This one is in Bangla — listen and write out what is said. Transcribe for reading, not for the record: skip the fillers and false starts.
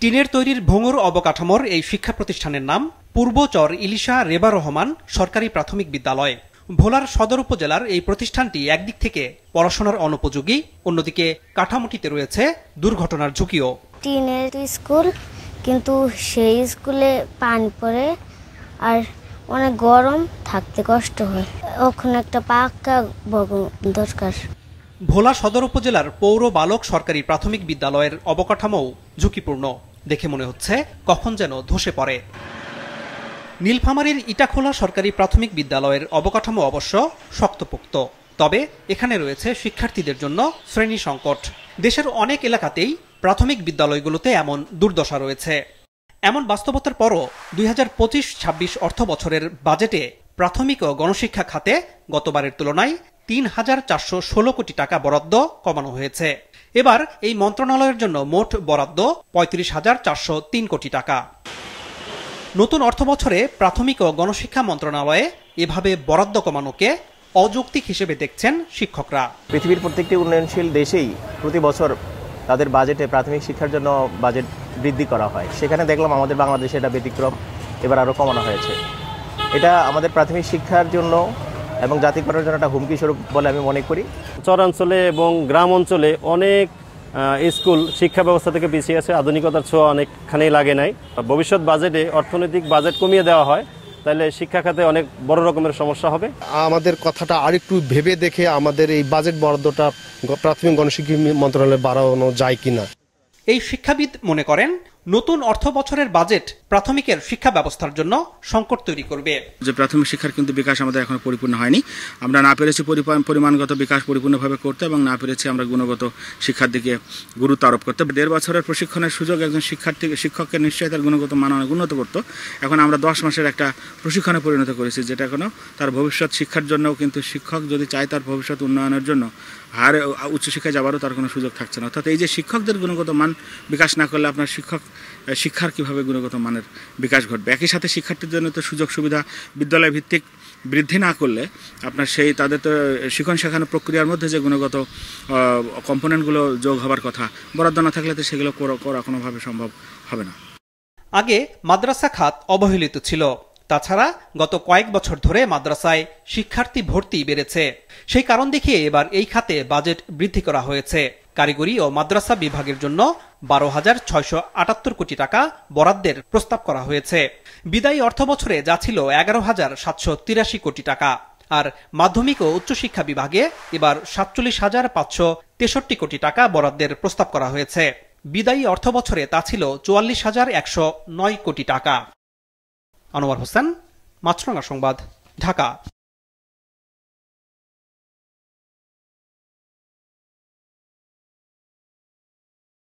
টিনের তৈরির ভঙ্গুর অবকাঠামোর এই শিক্ষা প্রতিষ্ঠানের নাম পূর্বচর ইলিশা রেবা রহমান সরকারি প্রাথমিক বিদ্যালয়। ভোলার সদর উপজেলার এই প্রতিষ্ঠানটি একদিক থেকে পড়াশোনার অনুপযোগী, অন্যদিকে কাঠামোটিতে রয়েছে দুর্ঘটনার ঝুঁকিও। টিনের স্কুল, কিন্তু সেই স্কুলে পানি পড়ে আর অনেক গরম, থাকতে কষ্ট হয়। ওখানে একটা পাকা ভবন দরকার। ভোলা সদর উপজেলার পৌর বালক সরকারি প্রাথমিক বিদ্যালয়ের অবকাঠামোও ঝুঁকিপূর্ণ। দেখে মনে হচ্ছে কখন যেন ধসে পড়ে। নীলফামারীর ইটাখোলা সরকারি প্রাথমিক বিদ্যালয়ের অবকাঠামো অবশ্য শক্তপোক্ত, তবে এখানে রয়েছে শিক্ষার্থীদের জন্য শ্রেণী সংকট। দেশের অনেক এলাকাতেই প্রাথমিক বিদ্যালয়গুলোতে এমন দুর্দশা রয়েছে। এমন বাস্তবতার পরও 2025-26 অর্থ বছরের বাজেটে প্রাথমিক ও গণশিক্ষা খাতে গতবারের তুলনায় 3,416 কোটি টাকা বরাদ্দ কমানো হয়েছে। এবার এই মন্ত্রণালয়ের জন্য মোট বরাদ্দ 35,403 কোটি টাকা। নতুন অর্থ বছরে প্রাথমিক ও গণশিক্ষা মন্ত্রণালয়ে এভাবে বরাদ্দ কমানোকে অযৌক্তিক হিসেবে দেখছেন শিক্ষকরা। পৃথিবীর প্রত্যেকটি উন্নয়নশীল দেশেই প্রতি বছর তাদের বাজেটে প্রাথমিক শিক্ষার জন্য বাজেট বৃদ্ধি করা হয়। সেখানে দেখলাম আমাদের বাংলাদেশে এটা ব্যতিক্রম, এবার আরও কমানো হয়েছে। এটা আমাদের প্রাথমিক শিক্ষার জন্য এবং জাতিকরণের জন্য একটা হুমকি স্বরূপ বলে আমি মনে করি। চরাঞ্চলে এবং গ্রাম অঞ্চলে অনেক স্কুল শিক্ষা ব্যবস্থা থেকে পিছিয়ে আছে, আধুনিকতার ছোঁয়া অনেকখানি লাগে নাই। ভবিষ্যৎ বাজেটে অর্থনৈতিক বাজেট কমিয়ে দেওয়া হয়, তাহলে শিক্ষা খাতে অনেক বড় রকমের সমস্যা হবে। আমাদের কথাটা আরেকটু ভেবে দেখে আমাদের এই বাজেট বরাদ্দটা প্রাথমিক গণশিক্ষা মন্ত্রণালয়ে বাড়ানো যায় কিনা। এই শিক্ষাবিদ মনে করেন নতুন অর্থ বছরের বাজেট প্রাথমিকের শিক্ষা ব্যবস্থার জন্য সংকট তৈরি করবে। যে প্রাথমিক শিক্ষার কিন্তু বিকাশ আমাদের এখনো পরিপূর্ণ হয়নি। আমরা না পেরেছি পরিমাণগত বিকাশ পরিপূর্ণভাবে করতে, এবং না পেরেছি আমরা গুণগত শিক্ষার দিকে গুরুত্ব আরোপ করতে। 1.5 বছরের প্রশিক্ষণের সুযোগ একজন শিক্ষককে নিশ্চয়ই তার গুণগত মান অনেক উন্নত করতো। এখন আমরা 10 মাসের একটা প্রশিক্ষণে পরিণত করেছি, যেটা এখনো তার ভবিষ্যৎ শিক্ষার জন্যও, কিন্তু শিক্ষক যদি চায় তার ভবিষ্যৎ উন্নয়নের জন্য আর উচ্চশিক্ষায় যাবারও তার কোনো সুযোগ থাকছে না। অর্থাৎ এই যে শিক্ষকদের গুণগত মান বিকাশ না করলে আপনার শিক্ষার কিভাবে গুণগত মানের বিকাশ ঘটবে। একই সাথে শিক্ষার্থীদের জন্য তো সুযোগ সুবিধা বিদ্যালয় ভিত্তিক বৃদ্ধি না করলে আপনার তাদের তো শিক্ষণ শেখানোর প্রক্রিয়ার মধ্যে যে গুণগত কম্পোনেন্টগুলো যোগ হবার কথা, বরাদ্দ না থাকলে তো সেগুলো করা কোনোভাবে সম্ভব হবে না। আগে মাদ্রাসা খাত অবহেলিত ছিল। তাছাড়া গত কয়েক বছর ধরে মাদ্রাসায় শিক্ষার্থী ভর্তি বেড়েছে। সেই কারণ দেখিয়ে এবার এই খাতে বাজেট বৃদ্ধি করা হয়েছে। কারিগরি ও মাদ্রাসা বিভাগের জন্য 12,678 কোটি টাকা বরাদ্দের প্রস্তাব করা হয়েছে। বিদায়ী অর্থ বছরে যা ছিল 11,783 কোটি টাকা। আর মাধ্যমিক ও উচ্চশিক্ষা বিভাগে এবার 47,563 কোটি টাকা বরাদ্দের প্রস্তাব করা হয়েছে। বিদায়ী অর্থ বছরে তা ছিল 44,109 কোটি টাকা। আনোয়ার হোসেন, মাছরাঙা সংবাদ, ঢাকা।